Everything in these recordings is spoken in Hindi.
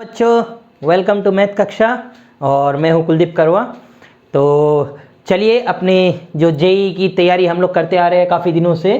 बच्चों वेलकम टू मैथ कक्षा और मैं हूं कुलदीप करवा। तो चलिए अपने जो जेई की तैयारी हम लोग करते आ रहे हैं काफ़ी दिनों से,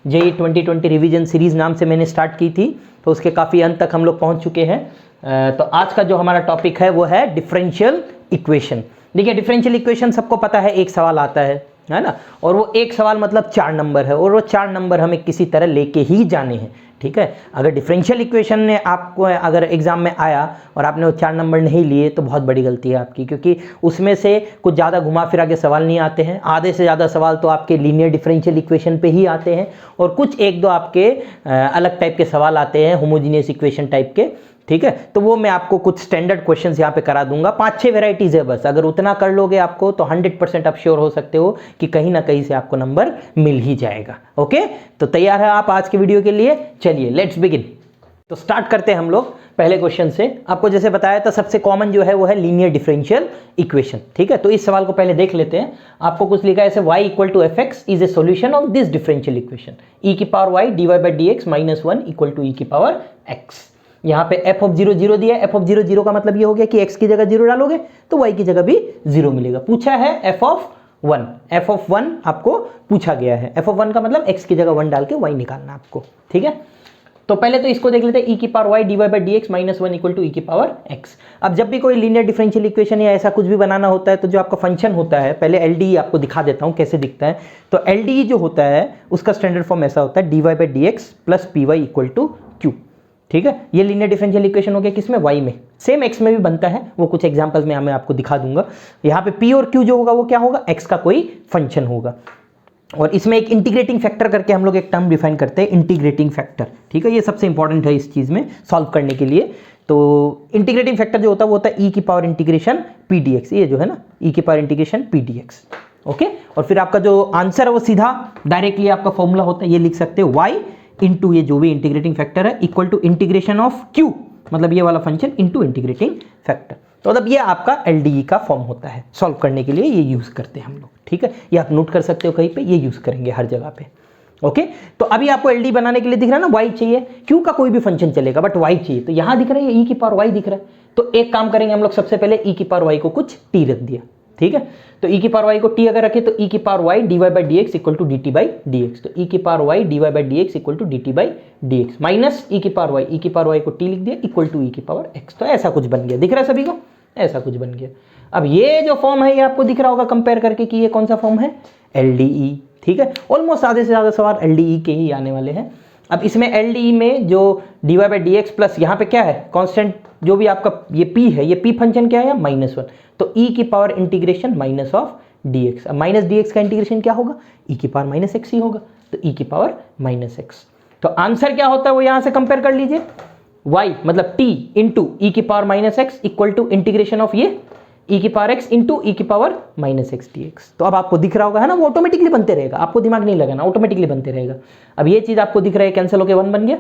जेई 2020 रिवीजन सीरीज़ नाम से मैंने स्टार्ट की थी, तो उसके काफ़ी अंत तक हम लोग पहुंच चुके हैं। तो आज का जो हमारा टॉपिक है वो है डिफरेंशियल इक्वेशन। देखिए डिफरेंशियल इक्वेशन सबको पता है, एक सवाल आता है ना, और वो एक सवाल मतलब 4 नंबर है और वो 4 नंबर हमें किसी तरह लेके ही जाने हैं। ठीक है, अगर डिफरेंशियल इक्वेशन ने आपको अगर एग्जाम में आया और आपने वो 4 नंबर नहीं लिए तो बहुत बड़ी गलती है आपकी, क्योंकि उसमें से कुछ ज़्यादा घुमा फिरा के सवाल नहीं आते हैं। आधे से ज़्यादा सवाल तो आपके लीनियर डिफरेंशियल इक्वेशन पे ही आते हैं और कुछ एक दो आपके अलग टाइप के सवाल आते हैं, होमोजीनियस इक्वेशन टाइप के। ठीक है, तो वो मैं आपको कुछ स्टैंडर्ड क्वेश्चंस यहाँ पे करा दूंगा। 5-6 वेराइटीज है बस, अगर उतना कर लोगे आपको तो 100% आप श्योर हो सकते हो कि कहीं ना कहीं से आपको नंबर मिल ही जाएगा। ओके, तो तैयार है आप आज के वीडियो के लिए? चलिए लेट्स बिगिन। तो स्टार्ट करते हैं हम लोग पहले क्वेश्चन से। आपको जैसे बताया था सबसे कॉमन जो है वो है लीनियर डिफरेंशियल इक्वेशन। ठीक है, तो इस सवाल को पहले देख लेते हैं। आपको कुछ लिखा है ऐसे, y = fx is a solution of this differential equation e की पावर y dy/dx - 1 = e की पावर x। यहाँ पे f of 0 0 दिया है। f of 0 0 का मतलब ये हो गया कि x की जगह 0 डालोगे तो y की जगह भी 0 मिलेगा। पूछा है f of 1, f of 1 आपको पूछा गया है। f of 1 का मतलब x की जगह 1 डाल के y निकालना आपको। ठीक है, तो पहले तो इसको देख लेते हैं, e की पावर y dy/dx - 1 = e की पावर x। अब जब भी कोई लीनियर डिफरेंशियल इक्वेशन या ऐसा कुछ भी बनाना होता है तो जो आपका फंक्शन होता है, पहले LDE आपको दिखा देता हूं कैसे दिखता है। तो LDE जो होता है उसका स्टैंडर्ड फॉर्म ऐसा होता है, dy/dx + py = q। ठीक है, ये लीनियर डिफरेंशियल इक्वेशन हो गया किसमें? y में। सेम x में भी बनता है, वो कुछ एग्जांपल्स में मैं आपको दिखा दूंगा। यहाँ पे p और q जो होगा वो क्या होगा? x का कोई फंक्शन होगा। और इसमें एक इंटीग्रेटिंग फैक्टर करके हम लोग एक टर्म डिफाइन करते हैं, इंटीग्रेटिंग फैक्टर। ठीक है, ये सबसे इंपॉर्टेंट है इस चीज में सॉल्व करने के लिए। तो इंटीग्रेटिंग फैक्टर जो होता है वो होता है e की पावर इंटीग्रेशन p dx। ये जो है ना, e की power integration p dx। Okay, और फिर आपका जो आंसर है वो सीधा डायरेक्टली आपका फॉर्मूला होता है, ये लिख सकते हो y इंटू ये जो भी इंटीग्रेटिंग फैक्टर है equal to integration of q, मतलब ये वाला फंक्शन इंटू इंटीग्रेटिंग फैक्टर। तो मतलब ये आपका LDE का फॉर्म होता है। सॉल्व करने के लिए ये यूज करते हैं हम लोग। ठीक है, ये आप नोट कर सकते हो कहीं पे, ये यूज करेंगे हर जगह पे। ओके, तो अभी आपको LDE बनाने के लिए दिख रहा है ना, y चाहिए, q का कोई भी फंक्शन चलेगा बट y चाहिए। तो यहां दिख रहा है e की पावर y दिख रहा है, तो एक काम करेंगे हम लोग, सबसे पहले e की पावर y को कुछ t रख दिया। ठीक है, तो e की पावर y को t अगर रखे तो e की पावर y dy/dx = dt/dx। तो e की power y dy/dx = dt/dx minus e की पावर y को t लिख दिया इक्वल टू e की पावर x। तो ऐसा कुछ बन गया, दिख रहा है सभी को? ऐसा कुछ बन गया। अब ये जो फॉर्म है ये आपको दिख रहा होगा कंपेयर करके कि ये कौन सा फॉर्म है? LDE। ठीक है, ऑलमोस्ट आधे से ज्यादा सवाल LDE के ही आने वाले हैं। अब इसमें LDE में जो dy/dx प्लस यहाँ पे क्या है कांस्टेंट, जो भी आपका ये p है, ये p फंक्शन क्या है? -1। तो e की power integration minus of dx। अब माइनस dx का इंटीग्रेशन क्या होगा? e की पावर -x ही होगा, तो e की पावर -x। तो आंसर क्या होता है वो यहां से कंपेयर कर लीजिए, y मतलब t इंटू e की power -x equal to integration of ये e की पावर x इंटू e की पावर -x dx। तो अब आपको दिख रहा होगा है ना, वो ऑटोमेटिकली बनते रहेगा, आपको दिमाग नहीं लगाना, ऑटोमेटिकली बनते रहेगा। अब ये चीज आपको दिख रहा है कैंसिल होकर 1 बन गया,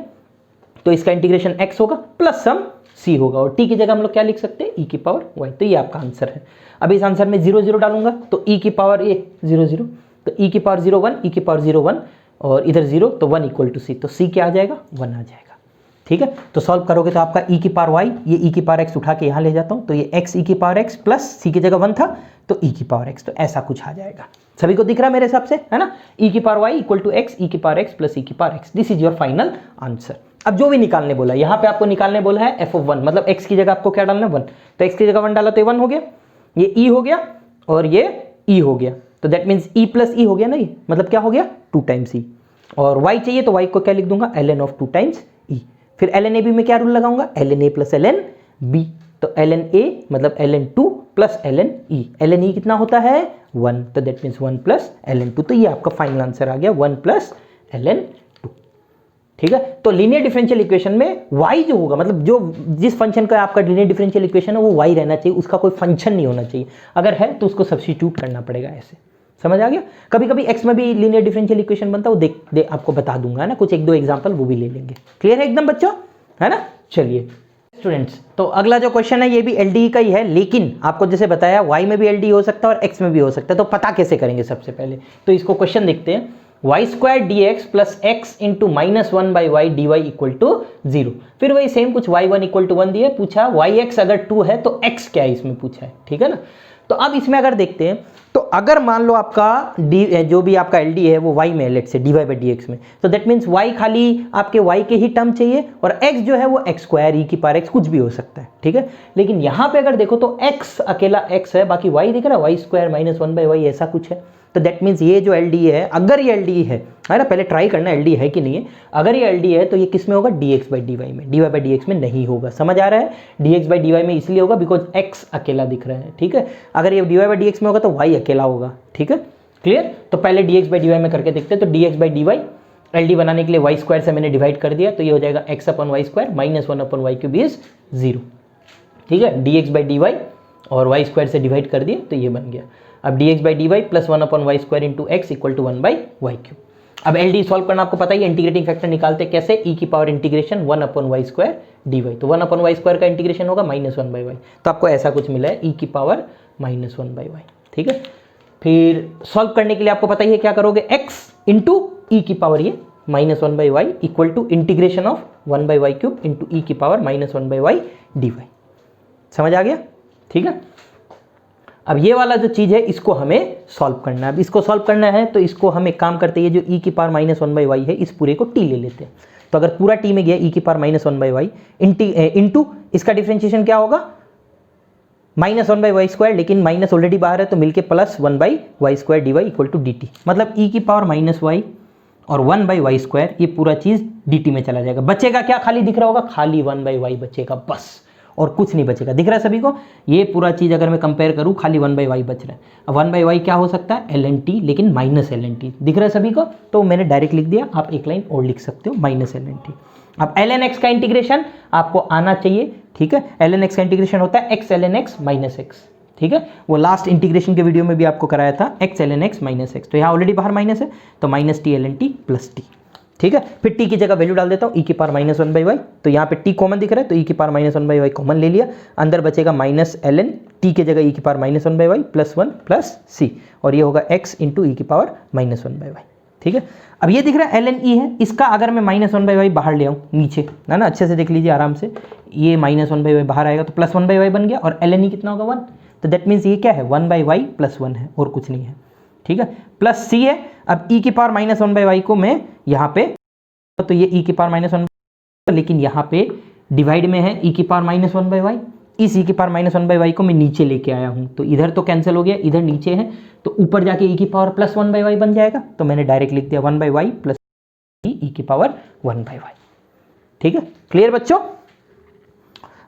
तो इसका इंटीग्रेशन x होगा प्लस सम c होगा, और t की जगह हम लोग क्या लिख सकते हैं? e की पावर y। तो ये आपका आंसर है। अब इस आंसर में 0 0 डालूंगा तो e की पावर ये 0 0, तो e की पावर 0 1, e की पावर 0 1 और इधर 0, तो 1 = c। तो c क्या आ जाएगा? 1 आ जाएगा। ठीक है, तो सॉल्व करोगे तो आपका e की पावर y, ये e की पावर x उठा के यहां ले जाता हूं, तो ये x e की पावर x प्लस c की जगह 1 था तो e की पावर x। तो ऐसा कुछ आ जाएगा। सभी को दिख रहा है मेरे हिसाब से, है ना? e की पावर y = x e की पावर x प्लस e की power x। This is your final answer. अब जो भी निकालने बोला है, यहाँ पे आपको निकालने बोला है f of 1, मतलब x की जगह आपको क्या डालना है? 1। तो x की जगह 1 डाला तो ये 1 हो गया, ये e हो गया और ये e हो गया, तो that means e plus e हो गया ना, ये मतलब क्या हो गया? 2 टाइम्स e। और y चाहिए तो y को क्या लिख दूंगा? ln of 2 times e। फिर ln a b में क्या रूल लगाऊंगा? ln a plus ln b। तो ln a मतलब ln 2 plus ln e। ln e कितना होता है? 1, तो दैट मीन्स 1 प्लस ln 2। तो ये आपका फाइनल आंसर आ गया 1 प्लस ln 2। ठीक है, तो लीनियर डिफरेंशियल इक्वेशन में y जो होगा, मतलब जो जिस फंक्शन का आपका लीनियर डिफरेंशियल इक्वेशन है वो y रहना चाहिए, उसका कोई फंक्शन नहीं होना चाहिए। अगर है तो उसको सब्स्टिट्यूट करना पड़ेगा ऐसे। समझ आ गया? कभी कभी x में भी लीनियर डिफरेंशियल इक्वेशन बनता है, वो आपको बता दूंगा, है ना, कुछ 1-2 एग्जांपल वो भी ले लेंगे। क्लियर है एकदम बच्चों, है ना? चलिए स्टूडेंट्स, तो अगला जो क्वेश्चन है ये भी LDE का ही है, लेकिन आपको जैसे बताया y में भी LDE हो सकता है और x में भी हो सकता है। तो पता कैसे करेंगे? सबसे पहले तो इसको क्वेश्चन देखते हैं। Y square d x plus x into minus one by y d y equal to 0। फिर वही सेम कुछ y1 इक्वल टू 1 दिया, पूछा वाई एक्स अगर 2 है तो x क्या है इसमें पूछा है, ठीक है ना। तो अब इसमें अगर देखते हैं तो अगर मान लो आपका d जो भी आपका LD है वो y में है, लेट से dy बाई डी एक्स में, तो दैट मीन्स y खाली आपके y के ही टर्म चाहिए और x जो है वो x स्क्वायर e की पावर x कुछ भी हो सकता है, ठीक है। लेकिन यहाँ पे अगर देखो तो x अकेला x है, बाकी y दिख रहा है y square minus one by y ऐसा कुछ है। तो दैट मीन्स ये जो LD है, अगर ये LD है ना, पहले ट्राई करना LD है कि नहीं है। अगर ये LD है तो ये किस में होगा, dx बाई dy में, dy बाई dx में नहीं होगा। समझ आ रहा है, dx बाई dy में इसलिए होगा बिकॉज x अकेला दिख रहा है, ठीक है। अगर ये dy बाई dx में होगा तो y अकेला होगा, ठीक है, क्लियर। तो पहले dx बाई dy में करके देखते हैं। तो dx बाई dy LD बनाने के लिए y स्क्वायर से मैंने डिवाइड कर दिया, तो ये हो जाएगा x upon y square minus one upon y cube is 0, ठीक है। dx बाई dy और y स्क्वायर से डिवाइड कर दिया तो ये बन गया। अब dx by dy plus one upon y square into x equal to 1 by y cube. अब LD सॉल्व करना आपको पता ही है, इंटीग्रेटिंग फैक्टर निकालते कैसे, e की power integration 1 upon y square dy, तो 1 अपन वाई स्क्वायर का इंटीग्रेशन होगा माइनस वन बाई वाई, तो आपको ऐसा कुछ मिला है e की power minus one by y, ठीक है। फिर सॉल्व करने के लिए आपको पता ही है क्या करोगे, x इंटू ई की पावर ये minus one by y equal to integration of 1 by y cube into e की power minus one by y d y. समझ आ गया, ठीक है। अब ये वाला जो चीज़ है इसको हमें सॉल्व करना है। अब इसको सॉल्व करना है तो इसको हम एक काम करते हैं, जो e की power minus one by y है इस पूरे को t ले लेते हैं। तो अगर पूरा t में गया e की power minus one by y into इसका डिफरेंशिएशन क्या होगा, minus one by y square, लेकिन माइनस ऑलरेडी बाहर है तो मिलके plus one by y square d y equal to d t, मतलब e की पावर माइनस वाई और 1 बाई वाई स्क्वायर, ये पूरा चीज़ dt में चला जाएगा। बचेगा क्या, खाली दिख रहा होगा, खाली 1 बाई वाई बचेगा बस, और कुछ नहीं बचेगा। दिख रहा है सभी को, ये पूरा चीज़ अगर मैं कंपेयर करूँ खाली 1 बाई वाई बच रहा है। अब 1 बाई वाई क्या हो सकता है, ln t, लेकिन माइनस ln t दिख रहा है सभी को, तो मैंने डायरेक्ट लिख दिया। आप एक लाइन और लिख सकते हो माइनस ln t। अब ln x का इंटीग्रेशन आपको आना चाहिए, ठीक है। ln x का इंटीग्रेशन होता है x ln x minus x, ठीक है। वो लास्ट इंटीग्रेशन के वीडियो में भी आपको कराया था, x ln x minus x, तो यहाँ ऑलरेडी बाहर माइनस है तो minus T ln t plus t, ठीक है। फिर t की जगह वैल्यू डाल देता हूँ, e की power minus one by y, तो यहाँ पे t कॉमन दिख रहा है तो e की power minus one by y common ले लिया, अंदर बचेगा माइनस ln t की जगह e की power minus one by y plus one plus c, और ये होगा x इंटू ई की power minus one by y, ठीक है। अब ये दिख रहा है ln e है, इसका अगर मैं माइनस वन बाई वाई बाहर ले आऊँ नीचे, है ना, अच्छे से देख लीजिए आराम से, ये माइनस वन बाई वाई बाहर आएगा तो प्लस वन बाई वाई बन गया, और ln e कितना होगा 1, तो दैट मीन्स ये क्या है 1 बाई वाई प्लस 1 है और कुछ नहीं है, ठीक है, प्लस c है। अब e की power minus one by y को मैं यहाँ पे, तो ये e की पावर माइनस वन, लेकिन यहाँ पे डिवाइड में है e की power minus one by y, इस e की power minus one by y को मैं नीचे लेके आया हूँ, तो इधर तो कैंसिल हो गया, इधर नीचे है तो ऊपर जाके e की power plus one by y बन जाएगा, तो मैंने डायरेक्ट लिख दिया 1 बाई वाई प्लस e की पावर 1 बाई वाई, ठीक है, क्लियर बच्चों।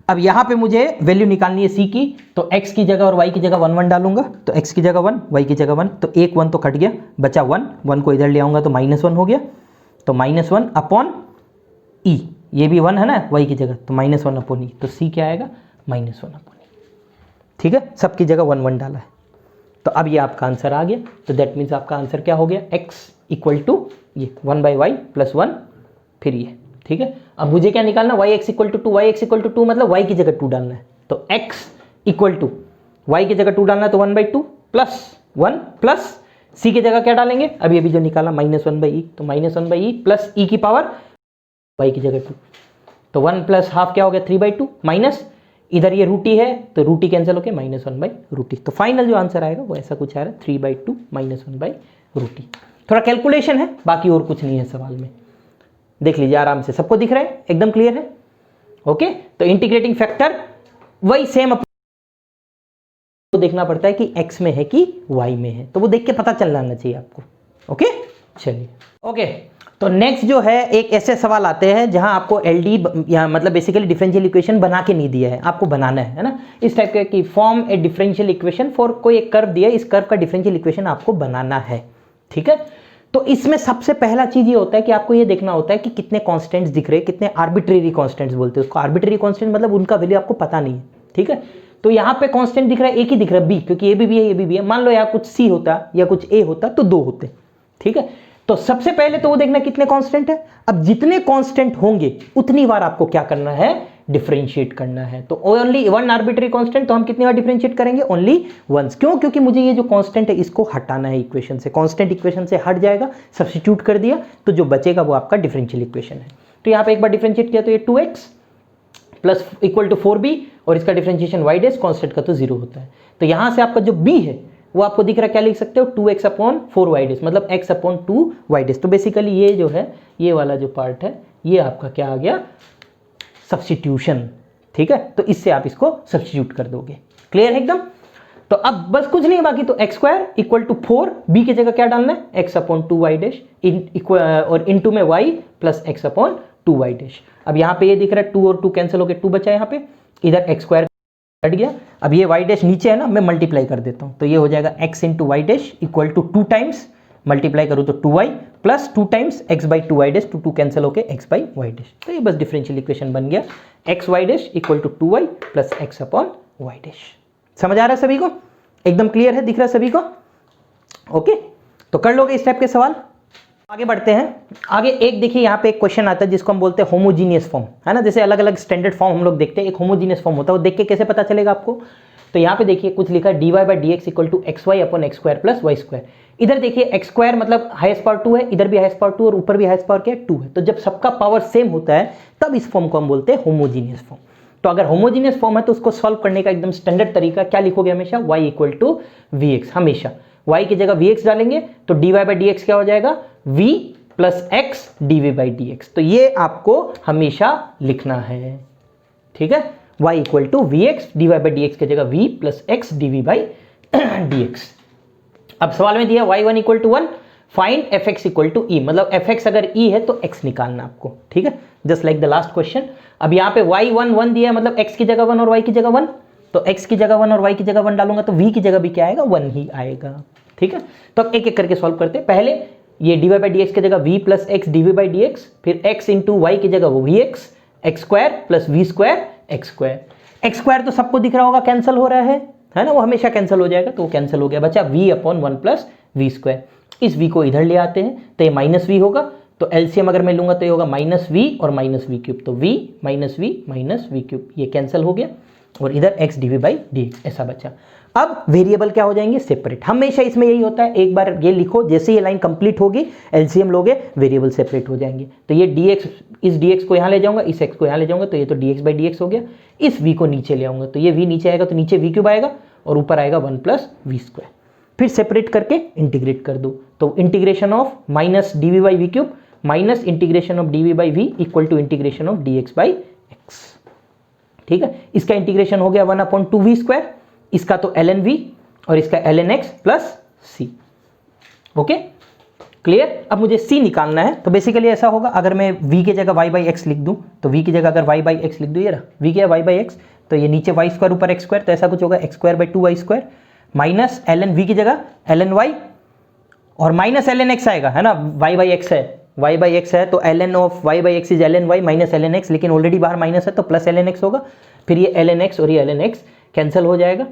अब यहाँ पे मुझे वैल्यू निकालनी है c की, तो x की जगह और y की जगह 1 1 डालूंगा, तो x की जगह 1 y की जगह 1, तो एक 1 तो कट गया, बचा 1, 1 को इधर ले आऊंगा तो माइनस 1 हो गया, तो माइनस 1 अपॉन ई, ये भी 1 है ना y की जगह, तो माइनस 1 अपॉन ई, तो c क्या आएगा माइनस 1 अपॉन ई, ठीक है, सबकी जगह 1 1 डाला है। तो अब ये आपका आंसर आ गया, तो दैट मीन्स आपका आंसर क्या हो गया, x इक्वल टू ये 1 बाई वाई प्लस 1 फिर ये, ठीक है। अब मुझे क्या निकालना, y x equal to 2, y x equal to 2 मतलब y की जगह 2 डालना है, तो x इक्वल टू वाई की जगह 2 डालना है तो 1 बाई 2 प्लस 1 प्लस c की जगह क्या डालेंगे, अभी अभी जो निकाला माइनस 1 बाई ई, तो माइनस 1 बाई ई प्लस ई की पावर y की जगह 2, तो 1 प्लस हाफ क्या हो गया 3 बाई 2 माइनस इधर ये रूटी है तो रूटी कैंसिल होकर माइनस 1 बाई रूटी, तो फाइनल जो आंसर आएगा वो ऐसा कुछ आ रहा है 3 बाई 2 माइनस 1 बाई रूटी। थोड़ा कैलकुलेशन है, बाकी और कुछ नहीं है सवाल में, देख लीजिए आराम से, सबको दिख रहा है, एकदम क्लियर है, ओके। तो इंटीग्रेटिंग फैक्टर वही सेम तो देखना पड़ता है कि x में है कि y में है, तो वो देख के पता चल जाना चाहिए आपको, ओके। चलिए ओके, तो नेक्स्ट जो है एक ऐसे सवाल आते हैं जहां आपको LD या मतलब बेसिकली डिफरेंशियल इक्वेशन बना के नहीं दिया है, आपको बनाना है ना, इस टाइप के कि form A differential equation for कोई एक कर्व दिया है, इस कर्व का डिफरेंशियल इक्वेशन आपको बनाना है, ठीक है। तो इसमें सबसे पहला चीज ये होता है कि आपको ये देखना होता है कि कितने कांस्टेंट्स दिख रहे हैं, कितने आर्बिट्रेरी कांस्टेंट्स बोलते हैं उसको, आर्बिट्रेरी कांस्टेंट मतलब उनका वैल्यू आपको पता नहीं है, ठीक है। तो यहाँ पे कांस्टेंट दिख रहा है, एक ही दिख रहा है b, क्योंकि ये भी है ये भी है, मान लो यहाँ कुछ c होता या कुछ a होता तो 2 होते, ठीक है। तो सबसे पहले तो वो देखना कितने कांस्टेंट है, अब जितने कांस्टेंट होंगे उतनी बार आपको क्या करना है, डिफरेंशिएट करना है। तो ओनली वन आर्बिट्री कांस्टेंट, तो हम कितनी बार डिफरेंशिएट करेंगे? Only once. क्यों? क्योंकि मुझे ये जो कांस्टेंट है इसको हटाना है इक्वेशन से। कांस्टेंट इक्वेशन से हट जाएगा, सब्स्टिट्यूट कर दिया तो जो बचेगा वो आपका डिफरेंशियल इक्वेशन है। तो यहाँ पे एक बार डिफरेंशिएट किया तो ये 2x plus equal to 4b, और इसका डिफरेंशिएशन y डैश, कांस्टेंट का तो 0 होता है। तो यहाँ से आपका जो b है वो आपको दिख रहा है, क्या लिख सकते हो? 2x अपॉन 4y डैश, मतलब x अपॉन 2y डैश। तो बेसिकली ये जो है, ये वाला जो पार्ट है ये आपका क्या आ गया? सब्स्टिट्यूशन। ठीक है, तो इससे आप इसको सब्स्टिट्यूट कर दोगे। क्लियर है एकदम? तो अब बस कुछ नहीं है बाकी, तो x square equal to 4, b की जगह क्या डालना है? एक्स अपॉन 2y डैश और इनटू में y प्लस एक्स अपॉन 2y डैश। अब यहाँ पे ये दिख रहा है 2 और 2 कैंसिल हो गए, 2 बचा यहाँ पे, इधर एक्स स्क्वायर हट गया। अब ये y डैश नीचे है ना, मैं मल्टीप्लाई कर देता हूँ, तो ये हो जाएगा x into y dash equal to 2 times, multiply करूँ तो 2y plus 2 times x by 2y dash, 2 cancel होके x बाई वाई डैश। तो ये बस डिफरेंशियल इक्वेशन बन गया, x y dash equal to 2y plus x upon y dash. समझ आ रहा है सभी को? एकदम क्लियर है, दिख रहा है सभी को? ओके, तो कर लोगे इस टाइप के सवाल। आगे बढ़ते हैं। आगे एक देखिए यहाँ पे एक क्वेश्चन आता है जिसको हम बोलते हैं होमोजीनियस फॉर्म, है ना। जैसे अलग अलग स्टैंडर्ड फॉर्म हम लोग देखते हैं, एक होमोजीनियस फॉर्म होता है, वो देख के कैसे पता चलेगा आपको? तो यहाँ पे देखिए कुछ लिखा है dy by d x equal to x y upon x square plus y square. इधर देखिए एक्स स्क्वायर मतलब हाईएस्ट पावर 2 है, इधर भी हाईएस्ट पावर 2 और ऊपर भी हाईएस्ट पावर क्या है? 2 है। तो जब सबका पावर सेम होता है तब इस फॉर्म को हम बोलते हैं होमोजीनियस फॉर्म। तो अगर होमोजीनियस फॉर्म है तो उसको सॉल्व करने का एकदम स्टैंडर्ड तरीका क्या लिखोगे? हमेशा y equal to v x, हमेशा y की जगह वी एक्स डालेंगे तो dy बाई डी एक्स क्या हो जाएगा? v plus x d v by d x. तो ये आपको हमेशा लिखना है, ठीक है। y equal to v x, d y by d x की जगह v plus x d v by d x. अब सवाल में दिया y1 equal to 1, find f x equal to e, मतलब एफ एक्स अगर ई है तो x निकालना आपको, ठीक है, just like the last question. अब यहाँ पे y1 1 दिया है, मतलब x की जगह 1 और y की जगह 1, तो x की जगह 1 और y की जगह 1 डालूंगा तो v की जगह भी क्या आएगा? 1 ही आएगा, ठीक है। तो अब एक एक करके सॉल्व करते हैं। पहले ये d y by d x की जगह v plus x d v by d x, फिर x इंटू वाई की जगह वो v x, x square plus v square x square. X square तो सबको दिख रहा होगा कैंसिल हो रहा है ना, वो हमेशा कैंसिल हो जाएगा, तो वो कैंसिल हो गया, बचा v upon 1 plus v square. इस v को इधर ले आते हैं तो ये माइनस v होगा, तो एलसीएम अगर मैं लूंगा तो ये होगा माइनस v और माइनस वी क्यूब, तो v माइनस वी क्यूब, ये कैंसिल हो गया, और इधर x d v by d x ऐसा बचा। अब वेरिएबल क्या हो जाएंगे? सेपरेट। हमेशा इसमें यही होता है, एक बार ये लिखो, जैसे ये लाइन कंप्लीट होगी एलसीएम लोगे वेरिएबल सेपरेट हो जाएंगे। तो ये dx, इस dx को यहाँ ले जाऊंगा, इस x को यहाँ ले जाऊंगा, तो ये तो dx बाई dx हो गया। इस v को नीचे ले आऊंगा तो ये v नीचे आएगा, तो नीचे v क्यूब आएगा और ऊपर आएगा 1 प्लस वी स्क्वायर। फिर सेपरेट करके इंटीग्रेट कर दो, तो integration of minus d v by v cube minus integration of d v by v equal to integration of d x by x, ठीक है। इसका इंटीग्रेशन हो गया 1 अपॉन 2 वी स्क्वायर, इसका तो ln v और इसका ln x plus c। Okay, clear. अब मुझे c निकालना है, तो बेसिकली ऐसा होगा, अगर मैं v की जगह y बाई एक्स लिख दूं, तो v की जगह अगर y बाई एक्स लिख दूं, ये रहा v क्या है y बाई एक्स, तो ये नीचे y स्क्वायर ऊपर x स्क्वायर, तो ऐसा कुछ होगा x square by 2y square minus ln v की जगह ln y और माइनस ln x आएगा, है ना, y बाई एक्स है, y बाई एक्स है, तो ln of y by x is ln y minus ln x, लेकिन ऑलरेडी बाहर माइनस है तो प्लस ln x होगा, फिर ये ln x और ये ln x कैंसिल हो जाएगा,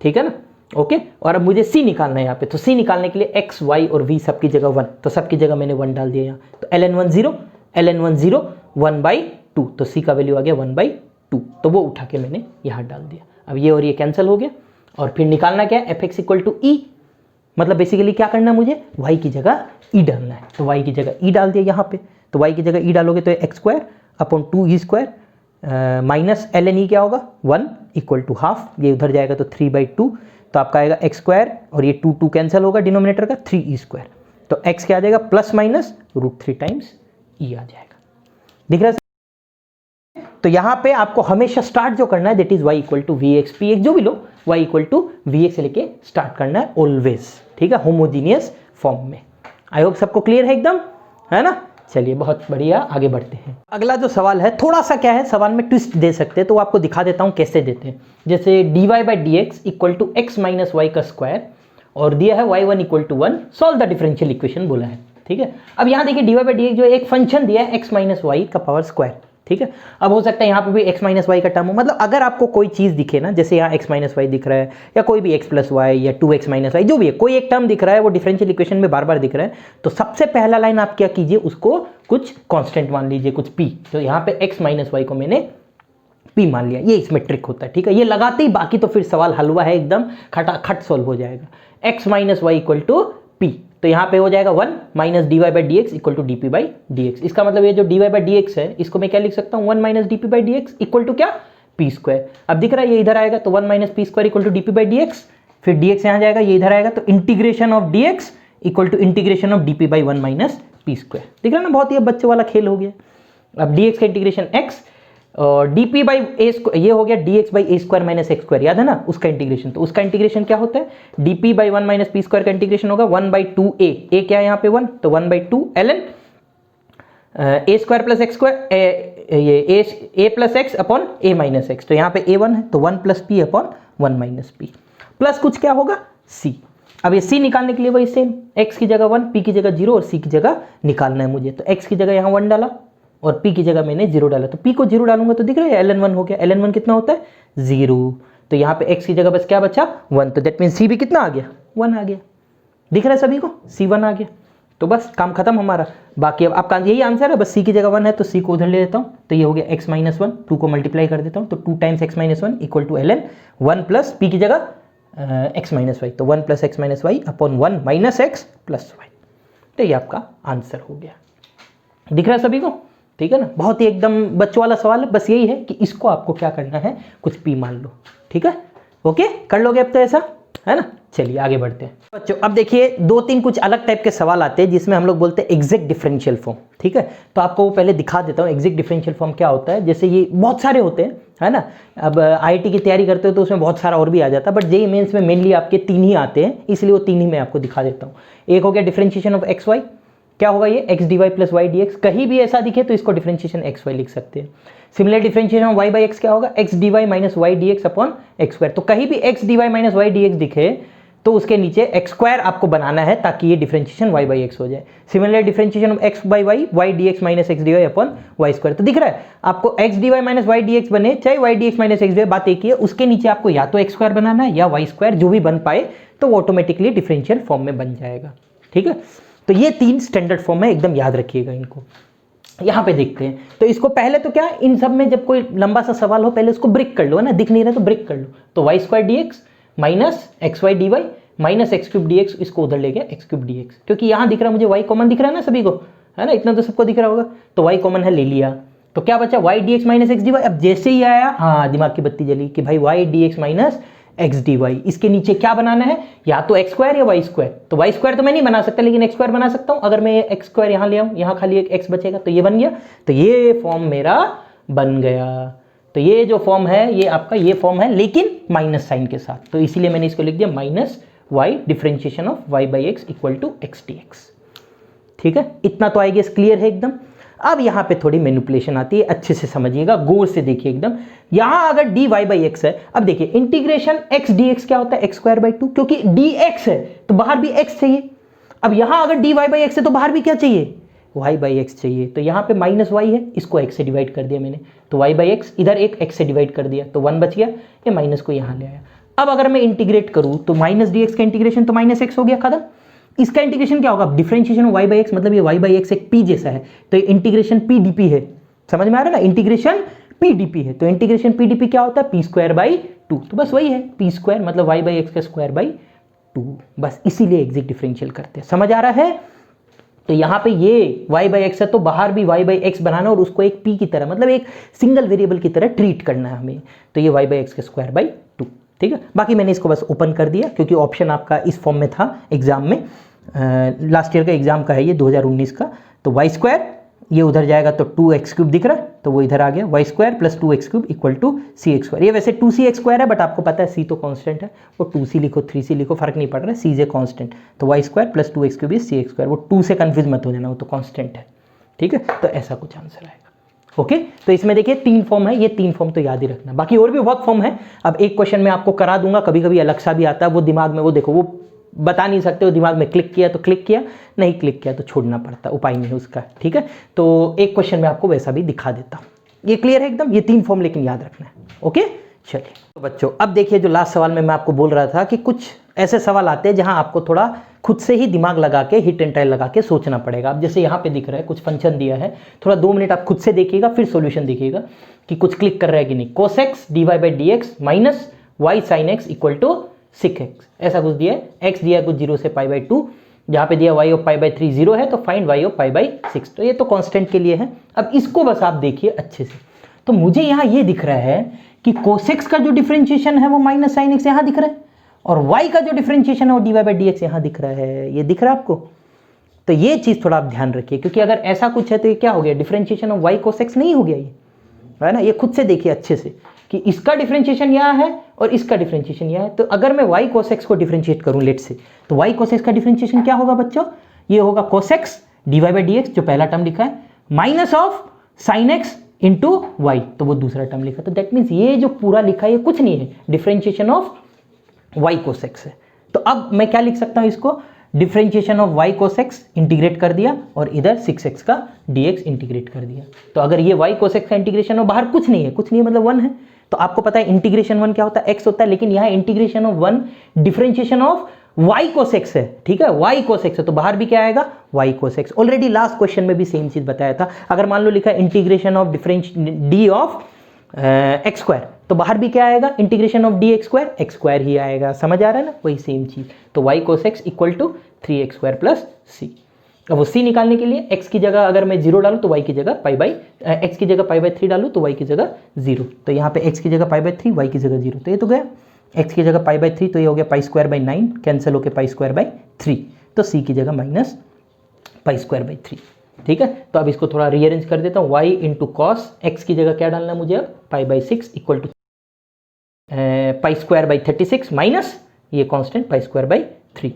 ठीक है ना। ओके, और अब मुझे c निकालना है यहाँ पे, तो c निकालने के लिए x, y और v सबकी जगह 1, तो सबकी जगह मैंने 1 डाल दिया यहाँ, तो ln1 0 1 बाई 2, तो c का वैल्यू आ गया 1 बाई 2, तो वो उठा के मैंने यहाँ डाल दिया। अब ये और ये कैंसिल हो गया, और फिर निकालना क्या है? F x equal to e, मतलब बेसिकली क्या करना है मुझे? y की जगह e डालना है, तो y की जगह e डाल दिया यहाँ पे, तो y की जगह e डालोगे तो x square upon 2 E square minus ln e क्या होगा? 1 इक्वल टू हाफ, ये उधर जाएगा तो 3 बाई 2, तो आपका आएगा एक्स स्क्वायर और ये 2 कैंसिल होगा डिनोमिनेटर का, 3 ई स्क्वायर, तो x क्या आ जाएगा? प्लस माइनस √3 टाइम्स e आ जाएगा, दिख रहा है? तो यहाँ पे आपको हमेशा स्टार्ट जो करना है that is y equal to v x p x, जो भी लो y equal to v x लेके स्टार्ट करना है ऑलवेज, ठीक है, होमोजीनियस फॉर्म में। आई होप सबको क्लियर है एकदम, है ना। चलिए बहुत बढ़िया, आगे बढ़ते हैं। अगला जो सवाल है, थोड़ा सा क्या है, सवाल में ट्विस्ट दे सकते हैं, तो आपको दिखा देता हूँ कैसे देते हैं। जैसे d y by d x equal to x minus y का स्क्वायर, और दिया है y1 equal to 1, solve the differential equation बोला है, ठीक है। अब यहाँ देखिए d y by d x जो एक फंक्शन दिया है x माइनस वाई का पावर स्क्वायर, ठीक है। अब हो सकता है यहाँ पे भी x माइनस वाई का टर्म हो, मतलब अगर आपको कोई चीज़ दिखे ना, जैसे यहाँ x माइनस वाई दिख रहा है, या कोई भी x प्लस वाई या 2x माइनस वाई, जो भी है, कोई एक टर्म दिख रहा है, वो डिफरेंशियल इक्वेशन में बार बार दिख रहा है, तो सबसे पहला लाइन आप क्या कीजिए, उसको कुछ कांस्टेंट मान लीजिए, कुछ p। तो यहाँ पे x माइनस वाई को मैंने P मान लिया। ये इसमें ट्रिक होता है, ठीक है। ये लगाते ही बाकी तो फिर सवाल हलवा है, एकदम खटाखट सॉल्व हो जाएगा। x minus y equal to P, तो यहाँ पे हो जाएगा 1 minus d y by d x equal to d p by d x. इसका मतलब ये जो d y by d x है इसको मैं क्या लिख सकता हूँ, 1 minus d p by d x equal to क्या, पी स्क्वायर। अब दिख रहा है ये इधर आएगा तो 1 minus p square equal to d p by d x, फिर डी एक्स यहाँ जाएगा, ये इधर आएगा तो integration of d x equal to integration of d p by 1 minus p square. दिख रहा है ना, बहुत ही अब बच्चे वाला खेल हो गया। अब डी एक्स का इंटीग्रेशन एक्स और D p by A square, ये हो गया D x by A square minus x square, याद है ना उसका इंटीग्रेशन। तो उसका इंटीग्रेशन क्या होता है, D p by 1 minus p square का इंटीग्रेशन होगा 1 बाई 2 ए क्या है यहाँ पे 1, तो 1 by 2 ln A square plus x square, ये ए प्लस एक्स अपॉन ए माइनस एक्स, तो यहाँ पे ए 1 है तो 1 plus P upon 1 minus P plus कुछ क्या होगा सी। अब ये सी निकालने के लिए वही सेम, x की जगह 1, p की जगह 0 और c की जगह निकालना है मुझे। तो x की जगह यहाँ 1 डाला और p की जगह मैंने 0 डाला, तो p को 0 डालूंगा तो दिख रहा है ln 1 हो गया। ln 1 कितना होता है 0, तो यहाँ पे x की जगह बस क्या बचा 1, तो दैट मीन c भी कितना आ गया 1 आ गया। दिख रहा है सभी को, c 1 आ गया, तो बस काम खत्म हमारा। बाकी अब आपका यही आंसर है, बस c की जगह 1 है तो c को उधर ले लेता हूँ, तो ये हो गया x माइनस 1, 2 को मल्टीप्लाई कर देता हूँ तो 2 times x minus 1 equal to ln 1 plus p की जगह x माइनस वाई, तो 1 plus x minus y upon 1 minus x plus y, तो ये आपका आंसर हो गया। दिख रहा है सभी को, ठीक है ना, बहुत ही एकदम बच्चों वाला सवाल है। बस यही है कि इसको आपको क्या करना है, कुछ p मान लो, ठीक है, ओके कर लोगे अब तो ऐसा, है ना। चलिए आगे बढ़ते हैं बच्चों। अब देखिए 2-3 कुछ अलग टाइप के सवाल आते हैं जिसमें हम लोग बोलते हैं एग्जैक्ट डिफरेंशियल फॉर्म, ठीक है। तो आपको वो पहले दिखा देता हूँ एग्जैक्ट डिफरेंशियल फॉर्म क्या होता है। जैसे ये बहुत सारे होते हैं, है ना। अब आईआईटी की तैयारी करते हो तो उसमें बहुत सारा और भी आ जाता है, बट जेईई मेंस में मेनली आपके 3 ही आते हैं, इसलिए वो 3 ही मैं आपको दिखा देता हूँ। एक हो गया डिफरेंशिएशन ऑफ एक्स वाई, क्या होगा ये x d y plus y d x, कहीं भी ऐसा दिखे तो इसको डिफरेंशिएशन एक्स वाई लिख सकते हैं। Similar differentiation of y by x क्या होगा x d y minus y d x upon x square, तो कहीं भी x d y minus y d x दिखे तो उसके नीचे एक्स स्क्वायर आपको बनाना है ताकि ये डिफरेंशिएशन वाई बाई एक्स हो जाए। Similar differentiation of x by y y d x minus x d y upon y square, तो दिख रहा है आपको x d y minus y d x बने चाहे y d x minus x d y, बात एक ही है, उसके नीचे आपको या तो एक्स स्क्वायर बनाना है या वाई स्क्वायर, जो भी बन पाए तो वो ऑटोमेटिकली डिफरेंशियल फॉर्म में बन जाएगा, ठीक है। तो ये 3 स्टैंडर्ड फॉर्म है, एकदम याद रखिएगा इनको। यहाँ पे देखते हैं, तो इसको पहले तो क्या, इन सब में जब कोई लंबा सा सवाल हो पहले उसको ब्रेक कर लो, है ना, दिख नहीं रहा तो ब्रेक कर लो। तो y square d x minus x y d y minus x cube d x, इसको उधर ले गया एक्स क्यूब डी एक्स, क्योंकि यहाँ दिख रहा है मुझे वाई कॉमन दिख रहा है ना सभी को, है ना, इतना तो सबको दिख रहा होगा, तो वाई कॉमन है ले लिया, तो क्या बचा y d x minus x d y. अब जैसे ही आया हाँ दिमाग की बत्ती जली कि भाई y d x minus x d y, इसके नीचे क्या बनाना है, या तो एक्स स्क्वायर या वाई स्क्वायर। तो वाई स्क्वायर तो मैं नहीं बना सकता लेकिन एक्स स्क्वायर बना सकता हूँ, अगर मैं एक्स स्क्वायर यहाँ ले आऊँ, यहाँ खाली एक एक्स बचेगा तो ये बन गया, तो ये फॉर्म मेरा बन गया। तो ये जो फॉर्म है ये आपका ये फॉर्म है लेकिन माइनस साइन के साथ, तो इसीलिए मैंने इसको लिख दिया minus y differentiation of y by x equal to x d x, ठीक है। इतना तो आएगा, क्लियर है एकदम। अब यहाँ पे थोड़ी मैनिपुलेशन आती है, अच्छे से समझिएगा, गौर से देखिए एकदम। यहाँ अगर डी वाई बाई एक्स है, अब देखिए इंटीग्रेशन एक्स डी एक्स क्या होता है एक्स स्क्वायर बाई 2, क्योंकि डी एक्स है तो बाहर भी एक्स चाहिए। अब यहाँ अगर डी वाई बाई एक्स है तो बाहर भी क्या चाहिए वाई बाई एक्स चाहिए, तो यहाँ पे माइनस वाई है, इसको एक्स से डिवाइड कर दिया मैंने, तो वाई बाई एक्स इधर एक एक्स से डिवाइड कर दिया तो 1 बच गया, ये माइनस को यहाँ ले आया। अब अगर मैं इंटीग्रेट करूँ तो माइनस डी एक्स का इंटीग्रेशन तो माइनस एक्स हो गया, खत्म। इसका इंटीग्रेशन क्या होगा, डिफरेंशिएशन वाई बाई एक्स, मतलब ये वाई बाई एक्स एक पी जैसा है, तो इंटीग्रेशन पी डी पी है, समझ में आ रहा है ना, इंटीग्रेशन पी डी पी है, तो इंटीग्रेशन पी डी पी क्या होता है पी स्क्वायर बाई 2, तो बस वही है पी स्क्वायर मतलब वाई बाई एक्स का स्क्वायर बाई 2, बस इसीलिए एग्जैक्ट डिफरेंशियल करते हैं, समझ आ रहा है। तो यहाँ पे ये y बाई एक्स है तो बाहर भी y बाई एक्स बनाना और उसको एक p की तरह मतलब एक सिंगल वेरिएबल की तरह ट्रीट करना है हमें, तो ये y बाई एक्स का स्क्वायर बाई 2, ठीक है। बाकी मैंने इसको बस ओपन कर दिया क्योंकि ऑप्शन आपका इस फॉर्म में था एग्जाम में, लास्ट ईयर का एग्जाम का है ये 2019 का। तो वाई स्क्वायर ये उधर जाएगा तो 2x क्यूब दिख रहा है तो वो इधर आ गया, y square plus 2x cube equal to c x square. ये वैसे 2cx स्क्वायर है बट आपको पता है c तो कांस्टेंट है, वो 2c लिखो 3c लिखो फर्क नहीं पड़ रहा है, c इज कांस्टेंट, तो y square plus 2x cube is c x square, वो 2 से कन्फ्यूज मत हो जाना, वो तो कांस्टेंट है, ठीक है। तो ऐसा कुछ आंसर आएगा, ओके। तो इसमें देखिए 3 फॉर्म है, ये 3 फॉर्म तो याद ही रखना, बाकी और भी बहुत फॉर्म है। अब एक क्वेश्चन मैं आपको करा दूंगा, कभी कभी अलग सा भी आता है, वो दिमाग में वो देखो वो बता नहीं सकते हो, दिमाग में क्लिक किया तो क्लिक किया, नहीं क्लिक किया तो छोड़ना पड़ता, उपाय नहीं है उसका, ठीक है। तो एक क्वेश्चन में आपको वैसा भी दिखा देता हूँ, ये क्लियर है एकदम, ये 3 फॉर्म लेकिन याद रखना है, ओके। चलिए तो बच्चों अब देखिए जो लास्ट सवाल में मैं आपको बोल रहा था कि कुछ ऐसे सवाल आते हैं जहां आपको थोड़ा खुद से ही दिमाग लगा के हिट एंड ट्रायल लगा के सोचना पड़ेगा। अब जैसे यहाँ पे दिख रहा है कुछ फंक्शन दिया है, थोड़ा 2 मिनट आप खुद से देखिएगा, फिर सॉल्यूशन देखिएगा कि कुछ क्लिक कर रहा है कि नहीं। cos x dy by dx minus y sin x equal to 6x, ऐसा कुछ दिया है। x दिया है कुछ 0 से पाई बाई 2, जहाँ पे दिया y ऑफ पाई बाई 3 0 है, तो find y of pi by 6, तो ये तो कांस्टेंट के लिए है। अब इसको बस आप देखिए अच्छे से, तो मुझे यहाँ ये दिख रहा है कि cos x का जो डिफरेंशिएशन है वो माइनस साइन x यहाँ दिख रहा है, और y का जो डिफरेंशिएशन है वो d y by d x यहाँ दिख रहा है। ये दिख रहा है आपको? तो ये चीज़ थोड़ा आप ध्यान रखिए, क्योंकि अगर ऐसा कुछ है तो ये क्या हो गया, differentiation of y cos x नहीं हो गया, ये है ना। ये खुद से देखिए अच्छे से कि इसका डिफरेंशिएशन यहाँ है और इसका डिफरेंशिएशन यहाँ है। तो अगर मैं y cos x को डिफरेंशिएट करूँ लेट से, तो y cos x का डिफरेंशिएशन क्या होगा बच्चों, ये होगा cos x d y by d x, जो पहला टर्म लिखा है, minus of sine x into y, तो वो दूसरा टर्म लिखा। तो दैट मीन्स ये जो पूरा लिखा है ये कुछ नहीं है, differentiation of y cos x है। तो अब मैं क्या लिख सकता हूं इसको, differentiation of y cos x integrate कर दिया और इधर 6x का dx इंटीग्रेट कर दिया। तो अगर ये y cos x का इंटीग्रेशन हो, बाहर कुछ नहीं है, कुछ नहीं है मतलब 1 है, तो आपको पता है इंटीग्रेशन 1 क्या होता है, x होता है, लेकिन यहाँ integration of 1 differentiation of y cos x है, ठीक है, y cos x है, तो बाहर भी क्या आएगा, y cos x। Already last question में भी सेम चीज बताया था। अगर मान लो लिखा है integration of d of x square, तो बाहर भी क्या आएगा, integration of d x square ही आएगा। समझ आ रहा है ना, वही सेम चीज। तो y cos x equal to 3x square plus c. अब वो c निकालने के लिए x की जगह अगर मैं 0 डालूं तो y की जगह पाई बाई, x की जगह पाई बाई 3 डालूं तो y की जगह 0। तो यहाँ पे x की जगह पाई बाई 3, y की जगह 0, तो ये तो गया। x की जगह पाई बाई 3, तो ये हो गया पाई स्क्वायर बाई 9, कैंसिल होकर पाई स्क्वायर बाई 3, तो c की जगह माइनस पाई स्क्वायर बाई 3। ठीक है, तो अब इसको थोड़ा रीअरेंज कर देता हूँ। y इंटू कॉस x की जगह क्या डालना है मुझे, अब pi by 6 equal to pi square by 36 minus ये constant pi square by 3।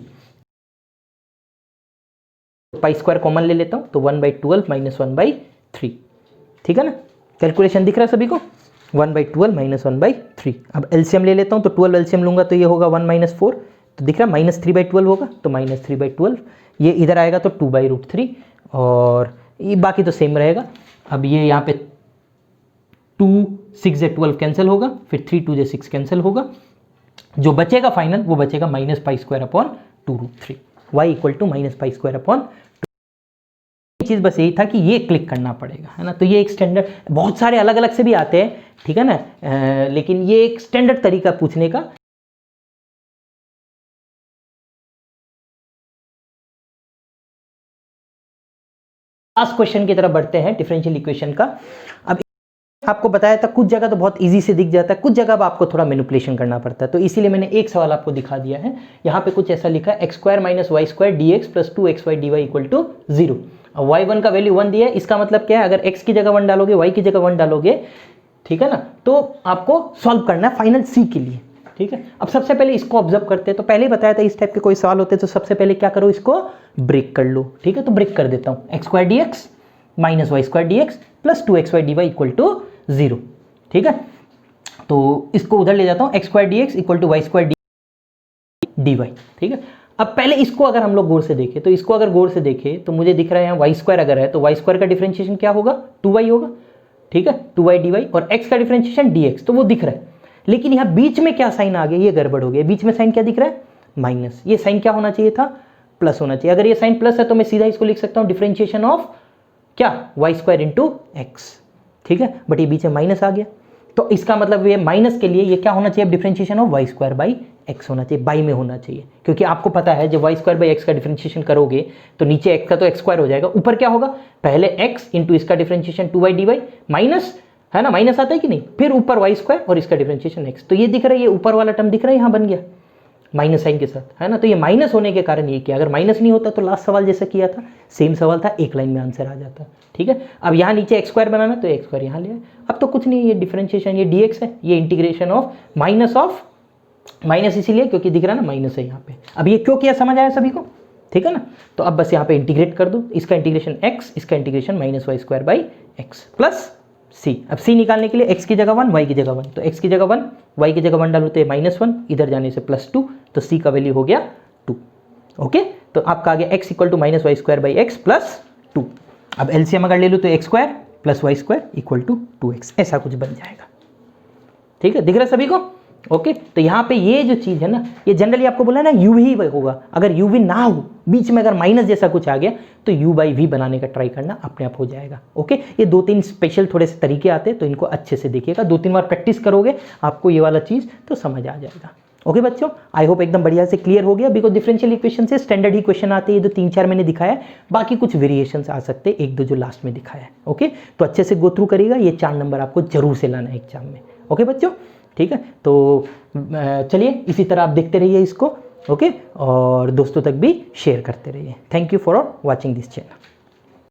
Pi square common ले लेता हूँ, तो 1 बाई 12 माइनस 1 बाई 3। ठीक है ना, कैलकुलेशन दिख रहा है सभी को, 1 बाई 12 माइनस 1 बाई 3। अब एलसीएम ले लेता हूँ, तो 12 एलसीएम लूंगा तो ये होगा 1 माइनस 4, तो दिख रहा है माइनस 3 बाई 12 होगा, तो माइनस 3 बाई 12, ये इधर आएगा तो 2 बाई रूट 3, और ये बाकी तो सेम रहेगा। अब ये यहाँ पे 2 6 से 12 कैंसिल होगा, फिर 3 2 से 6 कैंसिल होगा, जो बचेगा फाइनल वो बचेगा minus pi square upon 2 root 3, y equal to minus pi square upon. चीज़ बस यही था कि ये क्लिक करना पड़ेगा, है ना। तो ये एक स्टैंडर्ड, बहुत सारे अलग अलग से भी आते हैं, ठीक है ना, लेकिन ये एक स्टैंडर्ड तरीका पूछने का। लास्ट क्वेश्चन की तरफ बढ़ते हैं, डिफरेंशियल इक्वेशन का। अब आपको बताया था कुछ जगह तो बहुत इजी से दिख जाता है, कुछ जगह अब आपको थोड़ा मैनिपुलेशन करना पड़ता है, तो इसीलिए मैंने एक सवाल आपको दिखा दिया है। यहाँ पे कुछ ऐसा लिखा है, x square minus y square d x plus 2xy dy equal to 0। अब y1 का वैल्यू 1 दिया है, इसका मतलब क्या है, अगर x की जगह 1 डालोगे, y की जगह 1 डालोगे, ठीक है ना, तो आपको सॉल्व करना है फाइनल c के लिए। ठीक है, अब सबसे पहले इसको ऑब्जर्व करते हैं। तो पहले ही बताया था इस टाइप के कोई सवाल होते हैं तो सबसे पहले क्या करो, इसको ब्रेक कर लो। ठीक है, तो ब्रेक कर देता हूँ, x square d x minus y square d x plus 2xy dy equal to 0। ठीक है, तो इसको उधर ले जाता हूँ, x square d x equal to y square d y. ठीक है, अब पहले इसको अगर हम लोग गौर से देखें, तो इसको अगर गौर से देखें तो मुझे दिख रहा है यहाँ वाई स्क्वायर अगर है तो वाई स्क्वायर का डिफरेंशिएशन क्या होगा, 2y होगा। ठीक है, 2y dy, और x का डिफरेंशिएशन dx, तो वो दिख रहा है। लेकिन यहाँ बीच में क्या साइन आ गया, ये गड़बड़ हो गया। बीच में साइन क्या दिख रहा है, माइनस। ये साइन क्या होना चाहिए था, प्लस होना चाहिए। अगर ये साइन प्लस है तो मैं सीधा इसको लिख सकता हूँ डिफरेंशिएशन ऑफ क्या, वाई स्क्वायर इंटू एक्स। ठीक है, बट ये बीच में माइनस आ गया, तो इसका मतलब ये माइनस के लिए ये क्या होना चाहिए, differentiation of y square by x होना चाहिए, बाई में होना चाहिए। क्योंकि आपको पता है जब वाई स्क्वायर बाई एक्स का डिफरेंशिएशन करोगे तो नीचे एक्स का तो एक्स स्क्वायर हो जाएगा, ऊपर क्या होगा, पहले एक्स इंटू इसका डिफरेंशिएशन 2y dy माइनस, है ना, माइनस आता है कि नहीं, फिर ऊपर वाई स्क्वायर और इसका डिफरेंशिएशन एक्स। तो ये दिख रहा है, ये ऊपर वाला टर्म दिख रहा है, यहाँ बन गया माइनस साइन के साथ, है ना। तो ये माइनस होने के कारण ये किया, अगर माइनस नहीं होता तो लास्ट सवाल जैसा किया था सेम सवाल था, एक लाइन में आंसर आ जाता। ठीक है, अब यहाँ नीचे एक्स स्क्वायर बनाना तो एक्स स्क्वायर यहाँ ले आए। अब तो कुछ नहीं, ये डिफरेंशिएशन, ये dx है, ये इंटीग्रेशन ऑफ माइनस इसीलिए क्योंकि दिख रहा है ना माइनस है यहाँ पे। अब ये क्यों किया समझ आया सभी को, ठीक है ना। तो अब बस यहाँ पे इंटीग्रेट कर दो, इसका इंटीग्रेशन x, इसका integration minus y square by x plus c। अब c निकालने के लिए x की जगह 1, y की जगह 1, तो x की जगह 1, y की जगह 1 डालो तो -1, इधर जाने से +2, तो c का वैल्यू हो गया 2। ओके, तो आपका आ गया x equal to minus y square by x plus 2। अब एलसीएम अगर ले लो तो x square plus y square equal to 2x, ऐसा कुछ बन जाएगा। ठीक है, दिख रहा है सभी को। ओके, तो यहाँ पे ये जो चीज़ है ना, ये जनरली आपको बोला ना यू ही होगा, अगर यू वी ना हो, बीच में अगर माइनस जैसा कुछ आ गया तो यू बाई वी बनाने का ट्राई करना, अपने आप हो जाएगा। ओके, ये 2-3 स्पेशल थोड़े से तरीके आते हैं, तो इनको अच्छे से देखिएगा, 2-3 बार प्रैक्टिस करोगे आपको ये वाला चीज़ तो समझ आ जाएगा। ओके बच्चों, आई होप एकदम बढ़िया से क्लियर हो गया, बिकॉज डिफरेंशियल इक्वेशन से स्टैंडर्ड ही क्वेश्चन आते हैं, ये जो 3-4 मैंने दिखाया है, बाकी कुछ वेरिएशंस आ सकते हैं, 1-2 जो लास्ट में दिखाया है। ओके, तो अच्छे से गो थ्रू करिएगा, ये 4 नंबर आपको जरूर से लाना है एग्जाम में। ओके बच्चों, ठीक है, तो चलिए इसी तरह आप देखते रहिए इसको। ओके, और दोस्तों तक भी शेयर करते रहिए। Thank you for watching this channel.